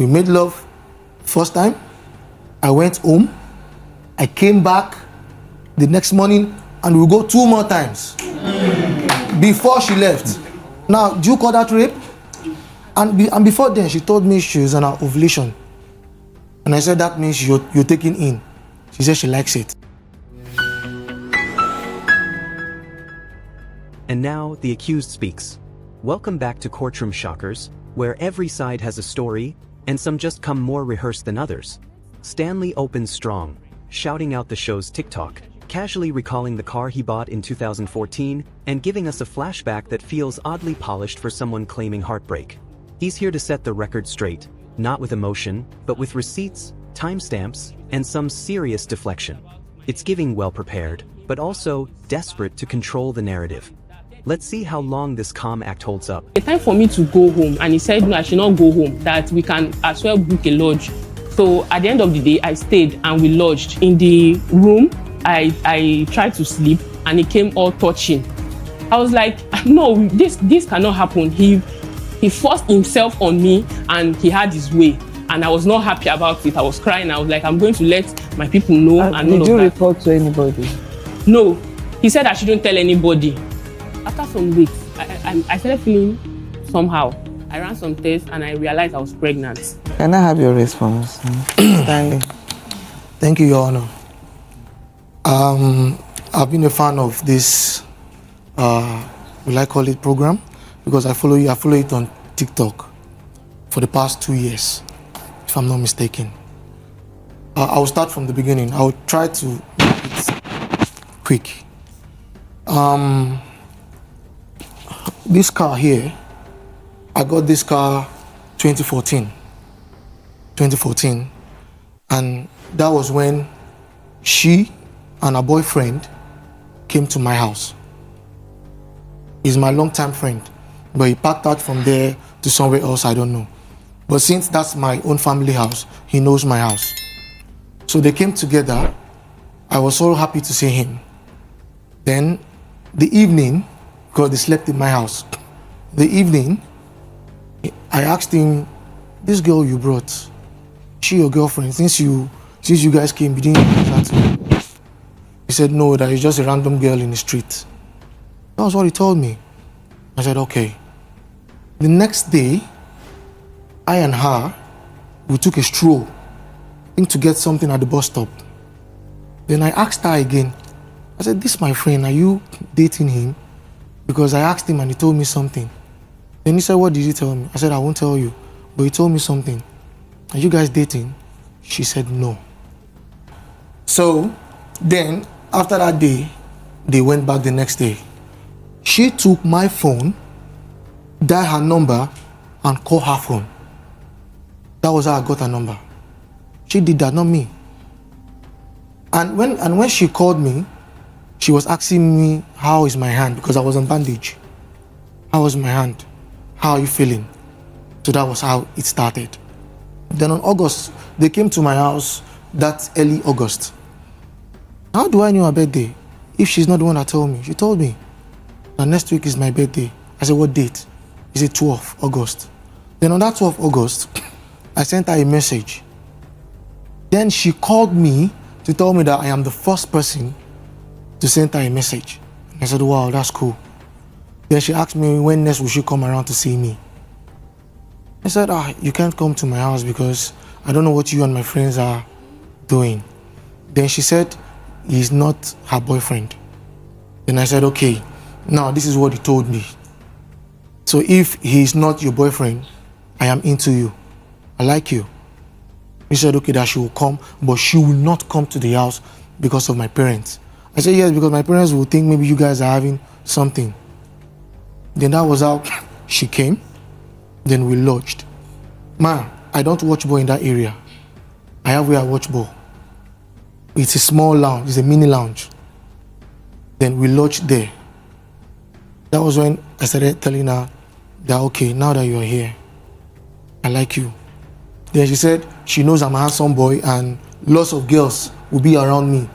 We made love first time. I went home. I came back the next morning, and we go 2 more times before she left. Now, do you call that rape? And before then, she told me she was on her ovulation. And I said, that means you're taking in. She said she likes it. And now, the accused speaks. Welcome back to Courtroom Shockers, where every side has a story, and some just come more rehearsed than others. Stanley opens strong, shouting out the show's TikTok, casually recalling the car he bought in 2014, and giving us a flashback that feels oddly polished for someone claiming heartbreak. He's here to set the record straight, not with emotion, but with receipts, timestamps, and some serious deflection. It's giving well-prepared, but also desperate to control the narrative. Let's see how long this calm act holds up. It's time for me to go home, and he said no, I should not go home, that we can as well book a lodge. So at the end of the day, I stayed and we lodged. In the room, I tried to sleep and he came all touching. I was like, no, this cannot happen. He forced himself on me and he had his way. And I was not happy about it. I was crying. I was like, I'm going to let my people know. And did you report to anybody? No. He said I shouldn't tell anybody. After some weeks, I started feeling somehow. I ran some tests and I realized I was pregnant. Can I have your response? Stanley. Thank you, Your Honor. I've been a fan of this, will I call it program? Because I follow it on TikTok for the past 2 years, if I'm not mistaken. I'll start from the beginning. I'll try to make it quick. This car here, I got this car 2014, and that was when she and her boyfriend came to my house. He's my longtime friend, but he packed out from there to somewhere else, I don't know. But since that's my own family house, he knows my house. So they came together. I was so happy to see him. Then the evening, because they slept in my house, the evening, I asked him, this girl you brought, she your girlfriend? Since you guys came, you didn't chat to me. He said, no, that is just a random girl in the street. That was what he told me. I said, okay. The next day, I and her, we took a stroll, I think to get something at the bus stop. Then I asked her again. I said, this my friend, are you dating him? Because I asked him and he told me something. Then he said, what did he tell me? I said, I won't tell you, but he told me something. Are you guys dating? She said, no. So then, after that day, they went back the next day. She took my phone, dialed her number, and called her phone. That was how I got her number. She did that, not me. And when she called me, she was asking me, how is my hand? Because I was on bandage. How was my hand? How are you feeling? So that was how it started. Then on August, they came to my house that early August. How do I know her birthday? If she's not the one that told me. She told me that next week is my birthday. I said, what date? He said 12th August. Then on that 12th August, I sent her a message. Then she called me to tell me that I am the first person to send her a message. I said, wow, that's cool. Then she asked me when next will she come around to see me. I said, you can't come to my house because I don't know what you and my friends are doing. Then she said, he's not her boyfriend. Then I said, okay, now this is what he told me. So if he's not your boyfriend, I am into you. I like you. He said, okay, that she will come, but she will not come to the house because of my parents. I said, yes, because my parents will think maybe you guys are having something. Then that was how she came. Then we lodged. Man, I don't watch ball in that area. I have where I watch ball. It's a small lounge, it's a mini lounge. Then we lodged there. That was when I started telling her that, okay, now that you are here, I like you. Then she said she knows I'm a handsome boy and lots of girls will be around me,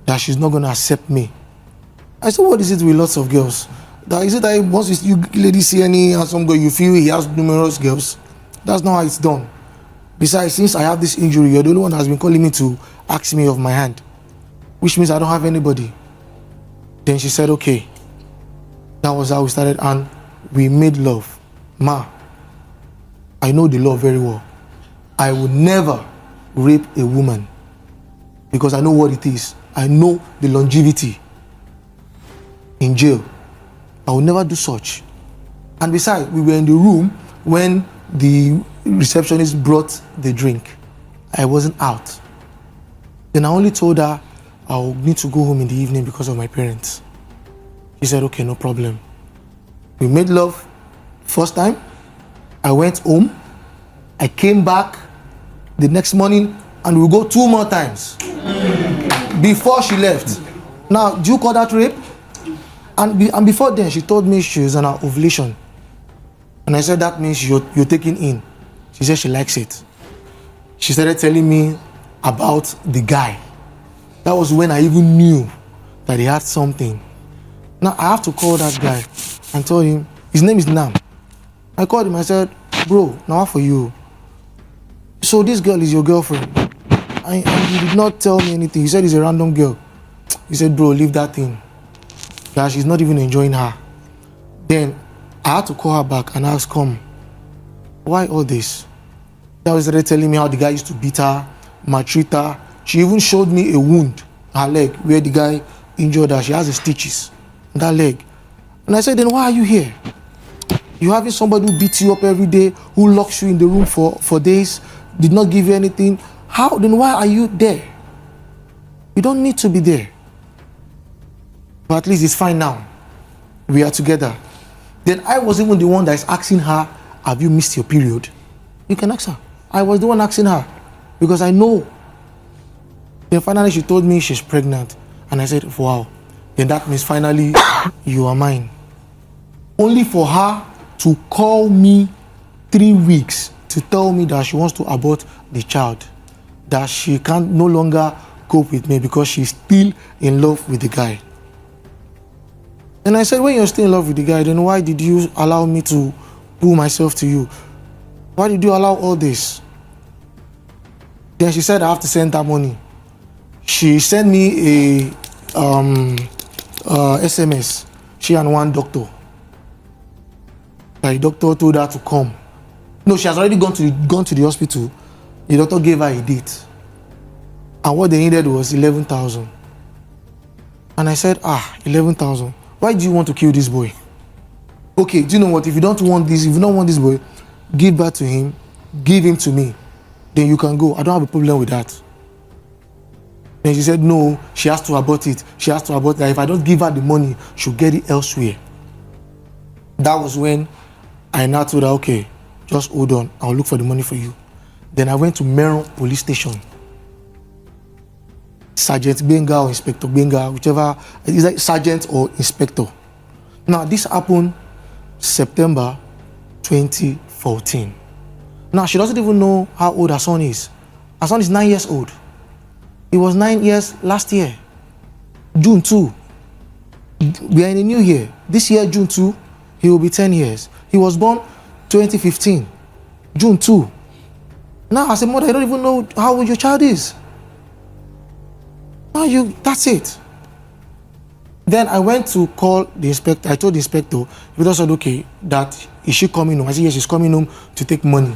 that she's not going to accept me. I said, what is it with lots of girls? That is it that once you ladies see any handsome girl, you feel he has numerous girls? That's not how it's done. Besides, since I have this injury, you're the only one that has been calling me to ask me of my hand, which means I don't have anybody. Then she said, okay. That was how we started, and we made love. Ma, I know the law very well. I would never rape a woman because I know what it is. I know the longevity in jail. I would never do such. And besides, we were in the room when the receptionist brought the drink. I wasn't out. Then I only told her I'll need to go home in the evening because of my parents. She said, okay, no problem. We made love first time. I went home. I came back the next morning and we go 2 more times before she left. Now, do you call that rape? And before then, she told me she was on her ovulation. And I said, that means you're taking in. She said she likes it. She started telling me about the guy. That was when I even knew that he had something. Now, I have to call that guy and tell him, his name is Nam. I called him, I said, bro, now what for you? So this girl is your girlfriend? And he did not tell me anything. He said it's a random girl. He said, bro, leave that thing. That she's not even enjoying her. Then I had to call her back and ask, come, why all this? That was started telling me how the guy used to beat her, maltreat her. She even showed me a wound, her leg, where the guy injured her. She has the stitches in that leg. And I said, then why are you here? You having somebody who beats you up every day, who locks you in the room for days, did not give you anything. How? Then why are you there? You don't need to be there. But at least it's fine now. We are together. Then I was even the one that is asking her, have you missed your period? You can ask her. I was the one asking her because I know. Then finally she told me she's pregnant. And I said, wow. Then that means finally you are mine. Only for her to call me 3 weeks to tell me that she wants to abort the child, that she can no longer cope with me because she's still in love with the guy. And I said, when you're still in love with the guy, then why did you allow me to pull myself to you? Why did you allow all this? Then she said I have to send her money. She sent me a SMS, she and one doctor. The doctor told her to come. No, she has already gone to the hospital. The doctor gave her a date. And what they needed was 11,000. And I said, 11,000. Why do you want to kill this boy? Okay, do you know what? If you don't want this boy, give back to him, give him to me. Then you can go. I don't have a problem with that. Then she said, no, she has to abort it. She has to abort that. If I don't give her the money, she'll get it elsewhere. That was when I now told her, okay, just hold on. I'll look for the money for you. Then I went to Meron police station. Sergeant Benga or Inspector Benga, whichever, is like Sergeant or Inspector. Now, this happened September 2014. Now, she doesn't even know how old her son is. Her son is 9 years old. He was 9 years last year, June 2. We are in a new year. This year, June 2, he will be 10 years. He was born 2015, June 2. Now, as a mother, I don't even know how old your child is. Now that's it. Then I went to call the inspector. I told the inspector, he just said, okay, that is she coming home? I said, yes, she's coming home to take money.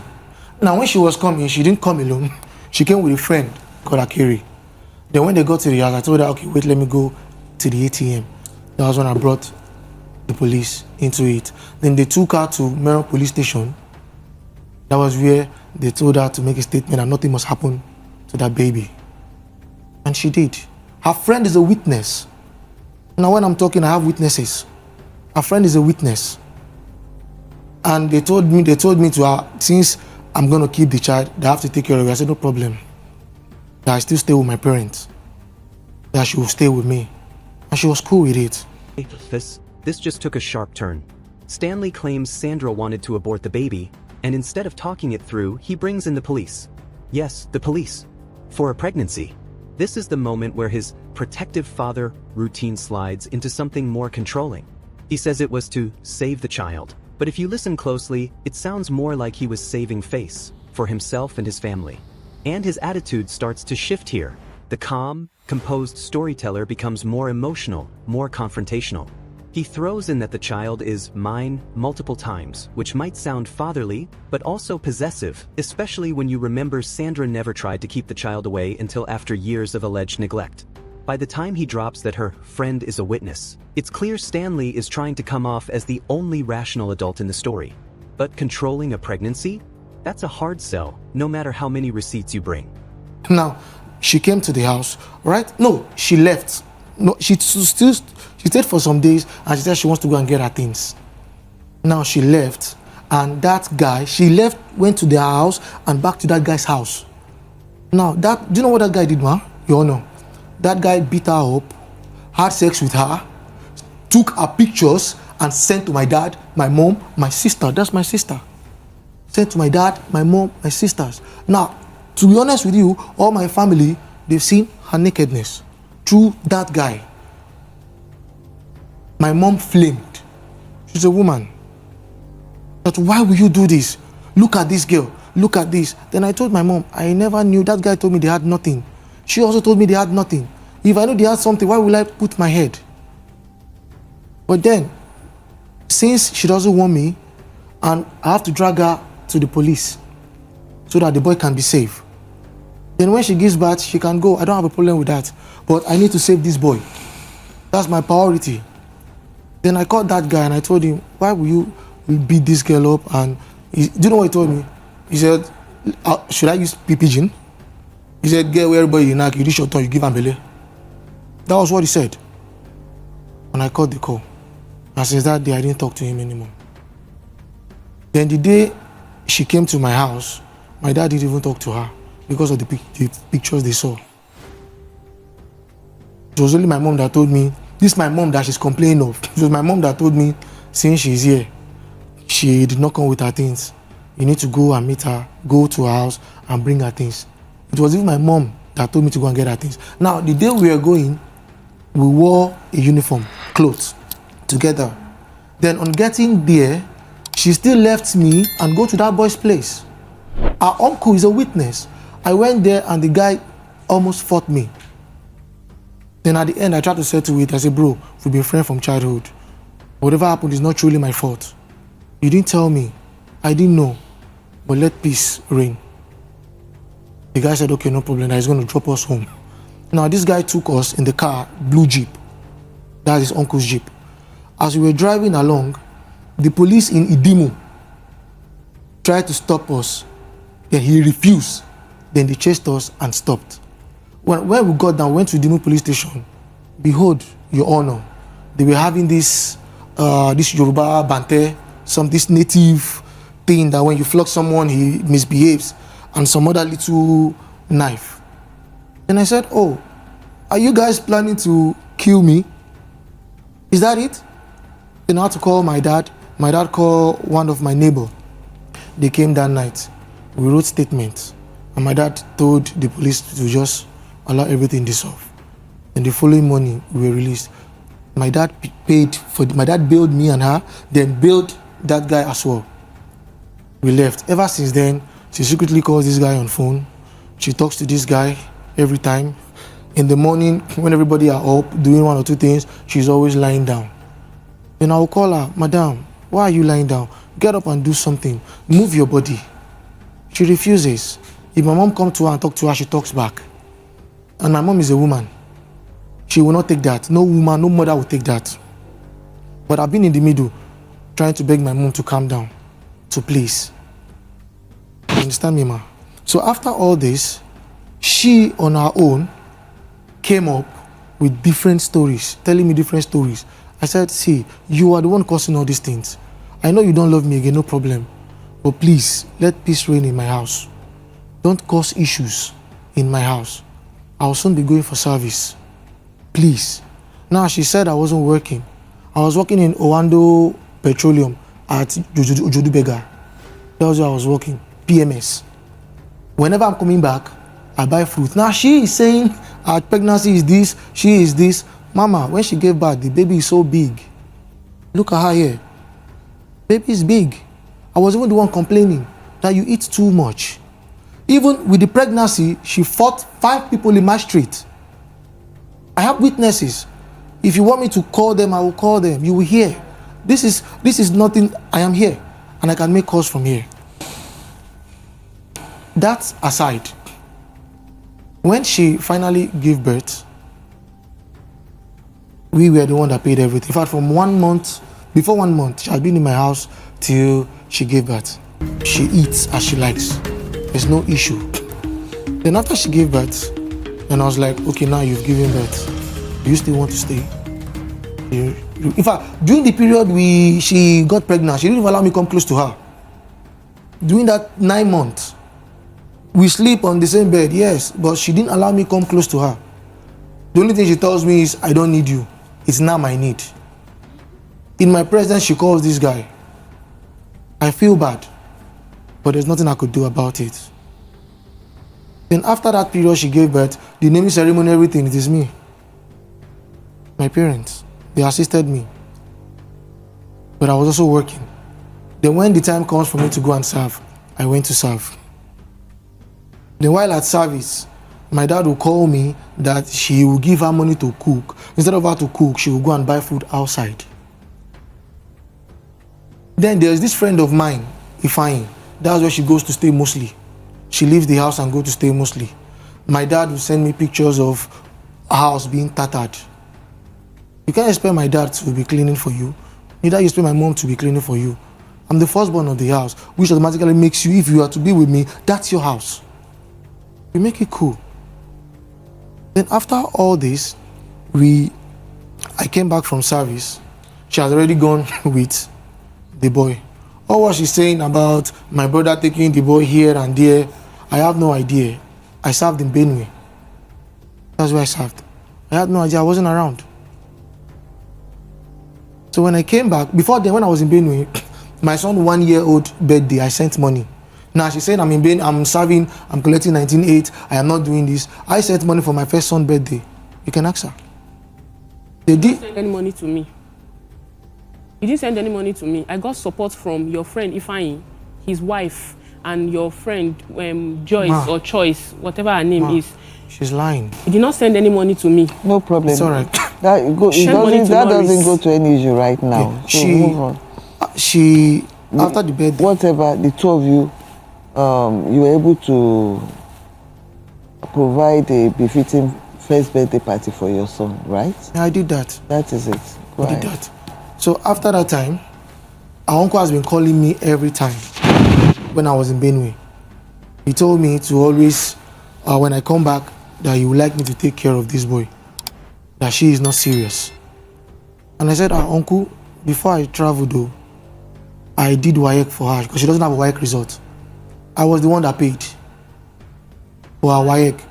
Now, when she was coming, she didn't come alone. She came with a friend called Akiri. Then when they got to the house, I told her, okay, wait, let me go to the ATM. That was when I brought the police into it. Then they took her to Meron police station. That was where they told her to make a statement that nothing must happen to that baby. And she did. Her friend is a witness. Now when I'm talking, I have witnesses. Her friend is a witness. And they told me to her, since I'm going to keep the child, they have to take care of it. I said, no problem. That I still stay with my parents. That she will stay with me. And she was cool with it. This just took a sharp turn. Stanley claims Sandra wanted to abort the baby, and instead of talking it through, he brings in the police. Yes, the police. For a pregnancy. This is the moment where his protective father routine slides into something more controlling. He says it was to save the child, but if you listen closely, it sounds more like he was saving face. for himself and his family. And his attitude starts to shift here. The calm, composed storyteller becomes more emotional, more confrontational. He throws in that the child is mine multiple times, which might sound fatherly, but also possessive, especially when you remember Sandra never tried to keep the child away until after years of alleged neglect. By the time he drops that her friend is a witness, it's clear Stanley is trying to come off as the only rational adult in the story. But controlling a pregnancy? That's a hard sell, no matter how many receipts you bring. Now, she came to the house, right? No, she left. No, she stayed for some days and she said she wants to go and get her things. Now she left, and that guy, she left, went to their house and back to that guy's house. Now, do you know what that guy did, ma? You all know. That guy beat her up, had sex with her, took her pictures and sent to my dad, my mom, my sister. That's my sister. Sent to my dad, my mom, my sisters. Now, to be honest with you, all my family, they've seen her nakedness through that guy. My mom flamed. She's a woman. But why will you do this? Look at this girl. Look at this. Then I told my mom, I never knew. That guy told me they had nothing. She also told me they had nothing. If I knew they had something, why will I put my head? But then, since she doesn't want me, and I have to drag her to the police so that the boy can be safe. Then when she gives birth, she can go. I don't have a problem with that. But I need to save this boy. That's my priority. Then I called that guy and I told him, why will you beat this girl up? And do you know what he told me? He said, should I use pigeon? He said, get where everybody you knock, you reach your turn, you give him belly. That was what he said. And I called the call. And since that day, I didn't talk to him anymore. Then the day she came to my house, my dad didn't even talk to her because of the pictures they saw. It was only my mom that told me, this is my mom that she's complaining of. It was my mom that told me, since she's here, she did not come with her things. You need to go and meet her, go to her house and bring her things. It was even my mom that told me to go and get her things. Now, the day we were going, we wore a uniform, clothes, together. Then on getting there, she still left me and go to that boy's place. Our uncle is a witness. I went there and the guy almost fought me. Then at the end, I tried to settle it. I said, bro, we've been friends from childhood. Whatever happened is not truly my fault. You didn't tell me. I didn't know. But let peace reign. The guy said, okay, no problem. That he's going to drop us home. Now, this guy took us in the car, blue Jeep. That's his uncle's Jeep. As we were driving along, the police in Idimu tried to stop us. Then he refused. Then they chased us and stopped. When we got down, went to Idimu police station, behold, your honor, they were having this Yoruba bante, this native thing that when you flog someone, he misbehaves, and some other little knife. And I said, oh, are you guys planning to kill me? Is that it? Then I had to call my dad. My dad called one of my neighbors. They came that night. We wrote statements. And my dad told the police to just allow everything dissolve. And the following morning, we were released. My dad my dad bailed me and her, then bailed that guy as well. We left. Ever since then, she secretly calls this guy on phone. She talks to this guy every time. In the morning, when everybody are up, doing one or two things, she's always lying down. Then I will call her, Madam, why are you lying down? Get up and do something. Move your body. She refuses. If my mom comes to her and talks to her, she talks back. And my mom is a woman. She will not take that. No woman, no mother will take that. But I've been in the middle, trying to beg my mom to calm down, to please. You understand me, ma? So after all this, she on her own came up with different stories, telling me different stories. I said, see, you are the one causing all these things. I know you don't love me again, no problem. But please, let peace reign in my house. Don't cause issues in my house. I'll soon be going for service. Please. Now, she said I wasn't working. I was working in Owando Petroleum at Ojodubega. That was where I was working, PMS. Whenever I'm coming back, I buy fruit. Now, she is saying her pregnancy is this, she is this. Mama, when she gave birth, the baby is so big. Look at her here. Baby is big. I was even the one complaining that you eat too much. Even with the pregnancy, she fought 5 people in my street. I have witnesses. If you want me to call them, I will call them. You will hear. This is nothing. I am here, and I can make calls from here. That aside, when she finally gave birth, we were the one that paid everything. In fact, from 1 month, before 1 month, she had been in my house till she gave birth. She eats as she likes. There's no issue. Then after she gave birth, and I was like, okay, now you've given birth. Do you still want to stay? In fact, during the period she got pregnant, she didn't even allow me to come close to her. During that 9 months, we sleep on the same bed, yes, but she didn't allow me to come close to her. The only thing she tells me is, I don't need you. It's now my need. In my presence, she calls this guy. I feel bad, but there's nothing I could do about it. Then after that period, she gave birth, the naming ceremony, everything, it is me. My parents, they assisted me. But I was also working. Then when the time comes for me to go and serve, I went to serve. Then while at service, my dad will call me that she will give her money to cook. Instead of her to cook, she will go and buy food outside. Then there's this friend of mine, Ifeanyi. That's where she goes to stay mostly. She leaves the house and goes to stay mostly. My dad will send me pictures of a house being tattered. You can't expect my dad to be cleaning for you. Neither you expect my mom to be cleaning for you. I'm the firstborn of the house, which automatically makes you, if you are to be with me, that's your house. You make it cool. Then after all this, I came back from service. She has already gone with the boy. All what she's saying about my brother taking the boy here and there, I have no idea. I served in Benue. That's where I served. I had no idea. I wasn't around. So when I came back, before then, when I was in Benue, my son's 1-year-old birthday, I sent money. Now she said, I'm serving, I'm collecting 19.8, I am not doing this. I sent money for my first son's birthday. You can ask her. They didn't send any money to me. You didn't send any money to me. I got support from your friend Ifeanyi, his wife, and your friend Joyce or Choice, whatever her name is. She's lying. You did not send any money to me. No problem. It's all right. That doesn't go to any issue right now. Yeah. So move on. After the birthday. Whatever, the two of you, you were able to provide a befitting first birthday party for your son, right? Yeah, I did that. That is it. Go I ahead. did that. So after that time, our uncle has been calling me every time when I was in Benue. He told me to always, when I come back, that he would like me to take care of this boy, that she is not serious. And I said, uncle, before I traveled though, I did WAEC for her because she doesn't have a WAEC result. I was the one that paid for her WAEC.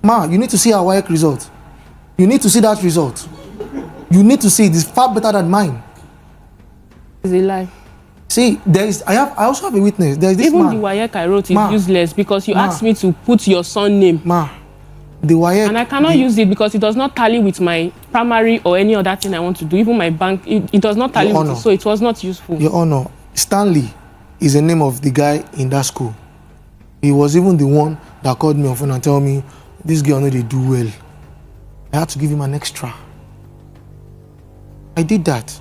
Ma, you need to see her WAEC result. You need to see that result. You need to see it. It's far better than mine. It's a lie. See, I also have a witness. There's this Even man. the WAEC I wrote is useless because you asked me to put your son name. The WAEC. And I cannot use it because it does not tally with my primary or any other thing I want to do. Even my bank, it does not tally with it, so it was not useful. Your Honor, Stanley is the name of the guy in that school. He was even the one that called me on phone and told me, this girl know they do well. I had to give him an extra. I did that.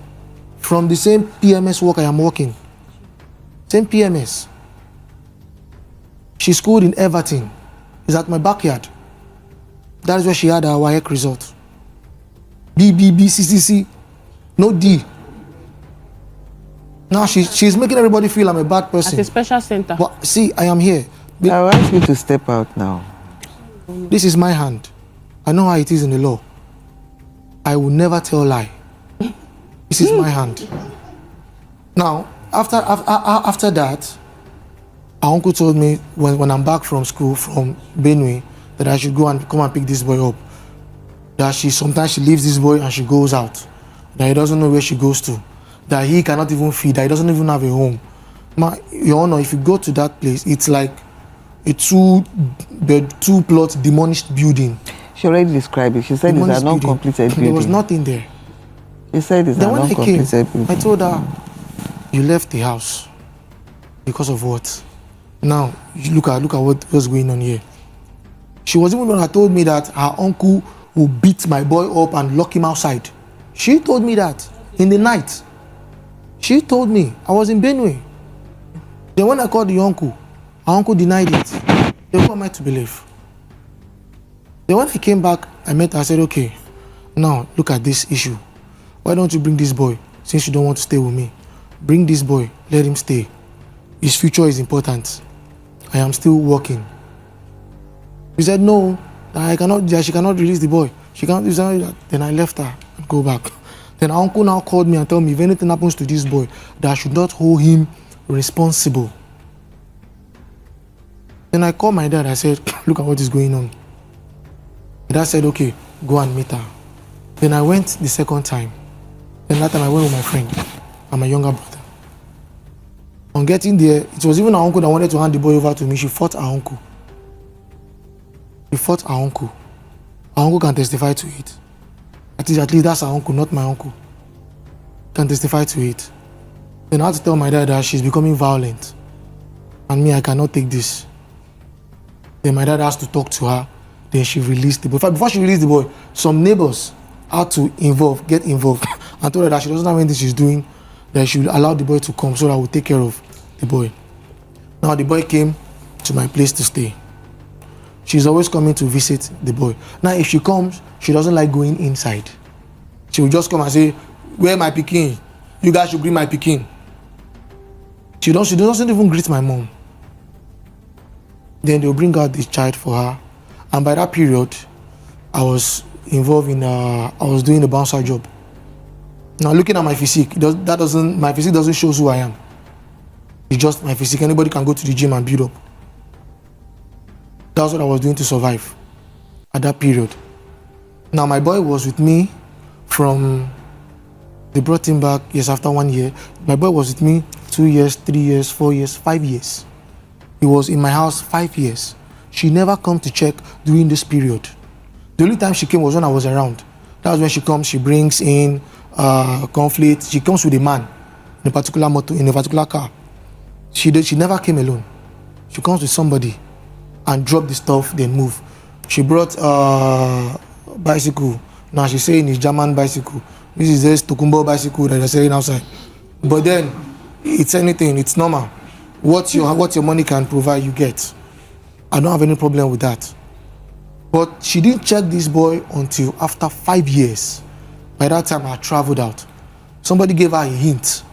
From the same PMS work I am working. Same PMS. She schooled in Everton. It's at my backyard. That is where she had her WAEC result. BBBCCC, no D. Now she's making everybody feel I'm a bad person. At a special center. But see, I am here. I'll ask you to step out now. This is my hand. I know how it is in the law. I will never tell a lie. This is my hand. Now, after that, our uncle told me when I'm back from school from Benue that I should go and come and pick this boy up. That sometimes she leaves this boy and she goes out. That he doesn't know where she goes to. That he cannot even feed. That he doesn't even have a home. Your Honor, if you go to that place, it's like a two-plot demolished building. She already described it. She said it's an uncompleted building. There was nothing there. She said it's an uncompleted building. I told her, you left the house because of what? Now, look at what's going on here. She was even the one that told me that her uncle would beat my boy up and lock him outside. She told me that in the night. She told me. I was in Benue. Then when I called the uncle, her uncle denied it. They were made to believe. Then when I came back, I met her, I said, okay, now look at this issue. Why don't you bring this boy, since you don't want to stay with me? Bring this boy, let him stay. His future is important. I am still working. He said, no, she cannot release the boy. She cannot do that. Then I left her and go back. Then her uncle now called me and told me if anything happens to this boy, that I should not hold him responsible. Then I called my dad. I said, look at what is going on. My dad said, okay, go and meet her. Then I went the second time. Then that time I went with my friend and my younger brother. On getting there, it was even her uncle that wanted to hand the boy over to me. She fought her uncle. She fought her uncle. Her uncle can testify to it. At least that's her uncle, not my uncle. Can testify to it. Then I had to tell my dad that she's becoming violent. And me, I cannot take this. Then my dad has to talk to her. Then she released the boy. Before she released the boy, some neighbors had to get involved and told her that she doesn't have anything she's doing, that she will allow the boy to come so that I will take care of the boy. Now the boy came to my place to stay. She's always coming to visit the boy. Now if she comes, she doesn't like going inside. She will just come and say, where my pikin? You guys should bring my pikin. She doesn't even greet my mom. Then they'll bring out the child for her. And by that period, I was involved in, I was doing a bouncer job. Now looking at my physique, my physique doesn't show who I am. It's just my physique. Anybody can go to the gym and build up. That's what I was doing to survive at that period. Now my boy was with me they brought him back, yes, after 1 year. My boy was with me 2 years, 3 years, 4 years, 5 years. He was in my house 5 years. She never come to check during this period. The only time she came was when I was around. That's when she comes, she brings in conflict. She comes with a man in a particular motor, in a particular car. She never came alone. She comes with somebody and drop the stuff, then move. She brought bicycle. Now she's saying it's German bicycle. This is this Tokumbo bicycle that they're selling outside. But then it's anything, it's normal. What your money can provide, you get. I don't have any problem with that. But she didn't check this boy until after 5 years. By that time, I traveled out. Somebody gave her a hint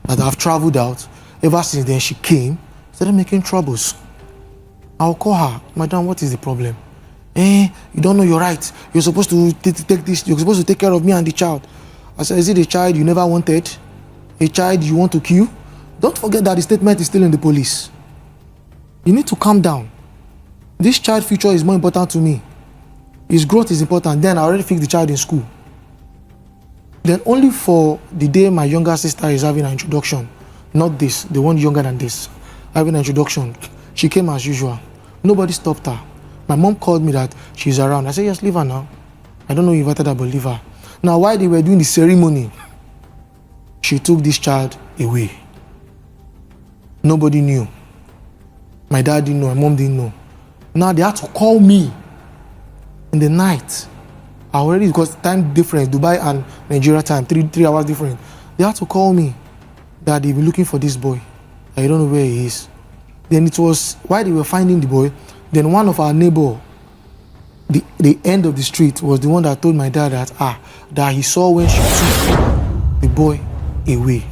that I've traveled out. Ever since then, she came, started making troubles. I'll call her, Madam, what is the problem? You don't know your rights. You're supposed to take this. You're supposed to take care of me and the child. I said, is it a child you never wanted? A child you want to kill? Don't forget that the statement is still in the police. You need to calm down. This child's future is more important to me. His growth is important. Then I already fixed the child in school. Then only for the day my younger sister is having an introduction, not this, the one younger than this, having an introduction, she came as usual. Nobody stopped her. My mom called me that she's around. I said, yes, leave her now. I don't know you invited her, but leave her. Now, while they were doing the ceremony, she took this child away. Nobody knew. My dad didn't know, my mom didn't know. Now they had to call me in the night. I already, because time difference, Dubai and Nigeria time, 3 hours different. They had to call me that they were looking for this boy. I don't know where he is. Then it was, while they were finding the boy, then one of our neighbor, the end of the street, was the one that told my dad that he saw when she took the boy away.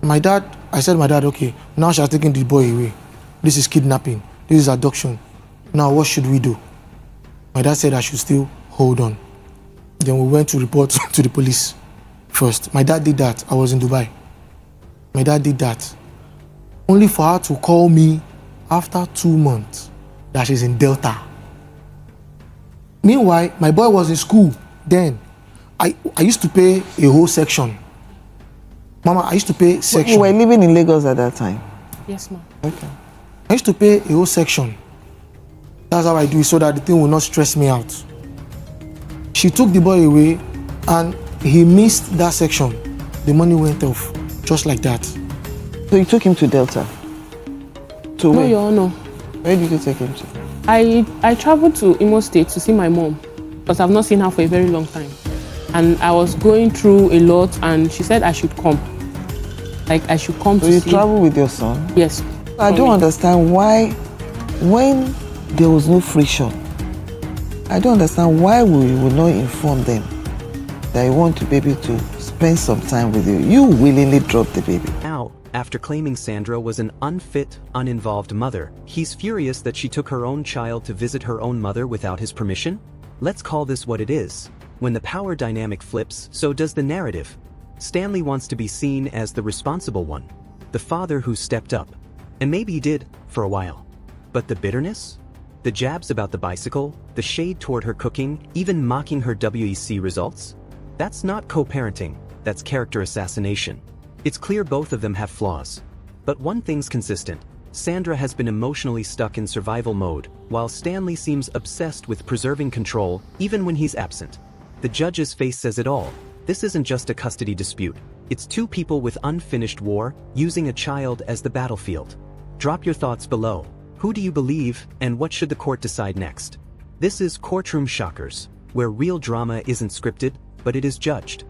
I said, my dad, okay, now she has taken the boy away. This is kidnapping. This is abduction. Now what should we do? My dad said I should still hold on. Then we went to report to the police first. My dad did that. I was in Dubai. My dad did that. Only for her to call me after 2 months that she's in Delta. Meanwhile, my boy was in school then. I used to pay a whole section. Mama, I used to pay section. You were living in Lagos at that time? Yes, ma'am. Okay. I used to pay a whole section. That's how I do it, so that the thing will not stress me out. She took the boy away and he missed that section. The money went off, just like that. So you took him to Delta? To No, where? Your Honor. Where did you take him to? I traveled to Imo State to see my mom because I've not seen her for a very long time. And I was going through a lot and she said I should come. Like I should come So to you see. travel with your son? Yes. I don't understand why, when there was no friction, I don't understand why we will not inform them that you want the baby to spend some time with you. You willingly dropped the baby. Now, after claiming Sandra was an unfit, uninvolved mother, he's furious that she took her own child to visit her own mother without his permission? Let's call this what it is. When the power dynamic flips, so does the narrative. Stanley wants to be seen as the responsible one, the father who stepped up. And maybe he did, for a while. But the bitterness? The jabs about the bicycle, the shade toward her cooking, even mocking her WEC results? That's not co-parenting, that's character assassination. It's clear both of them have flaws. But one thing's consistent. Sandra has been emotionally stuck in survival mode, while Stanley seems obsessed with preserving control even when he's absent. The judge's face says it all. This isn't just a custody dispute. It's two people with unfinished war, using a child as the battlefield. Drop your thoughts below. Who do you believe, and what should the court decide next? This is Courtroom Shockers, where real drama isn't scripted, but it is judged.